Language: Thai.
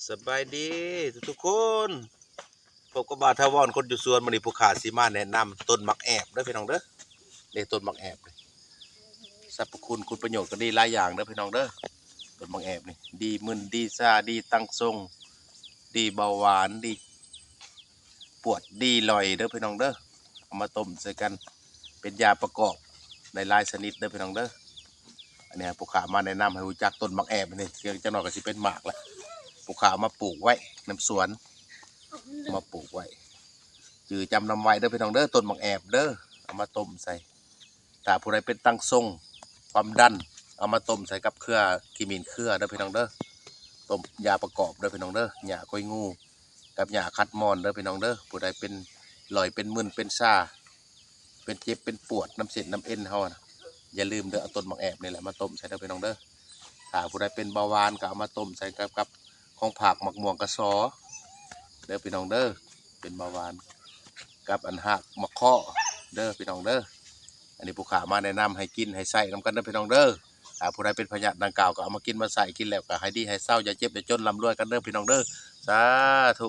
สบายดีทุกคนพบกับบาทาวอนคนอยู่สวนมันนี่ผู้ขาสีมาแนะนำต้นมักแอบเด้อพี่น้องเด้อนี่ต้นมักแอบเลยสรรพคุณประโยชน์ก็ดีหลายอย่างเด้อพี่น้องเด้อต้นมักแอบนี่ดีมึนดีซาดีตั้งทรงดีเบาหวานดีปวดดีลอยเด้อพี่น้องเด้อเอามาต้มใส่กันเป็นยาประกอบในหลายชนิดเด้อพี่น้องเด้ออันนี้ผู้ขามาแนะนำให้รู้จักต้นมักแอบนี่เดี๋ยวจะหน่อยก็สิเป็นหมากละผู้ขามาปลูกไว้น้ำสวนมาปลูกไว้จือจำนำไว้เด้อพี่น้องเด้อต้นมักแอบเด้อเอามาต้มใส่ถ้าผู้ใดเป็นตั้งทรงความดันเอามาต้มใส่กับเครือขีมินเครือเด้อพี่น้องเด้อต้มยาประกอบเด้อพี่น้องเด้อหญ้าก้อยงูกับหญ้าคัดมอนเด้อพี่น้องเด้อผู้ใดเป็นลอยเป็นมึนเป็นซ่าเป็นเจ็บเป็นปวดน้ำเส้นน้ำเอ็นเฮานะอย่าลืมเด้อเอาต้นมักแอบนี่แหละมาต้มใส่เด้อพี่น้องเด้อถ้าผู้ใดเป็นเบาหวานก็เอามาต้มใส่กับของผักหมักม่วงกระสอเด้อพี่น้องเด้อเป็นเบาหวานกับอันหักมะข้อเด้อพี่น้องเด้ออันนี้ผู้ขามาแนะนำให้กินให้ใส่นำกันเด้อพี่น้องเด้อถ้าผู้ใดเป็นพยาธิดังกล่าวก็เอามากินมาใส่กินแล้วก็ให้ดีให้เศร้าอย่าเจ็บอย่าจนร่ำรวยกันเด้อพี่น้องเด้อสาธุ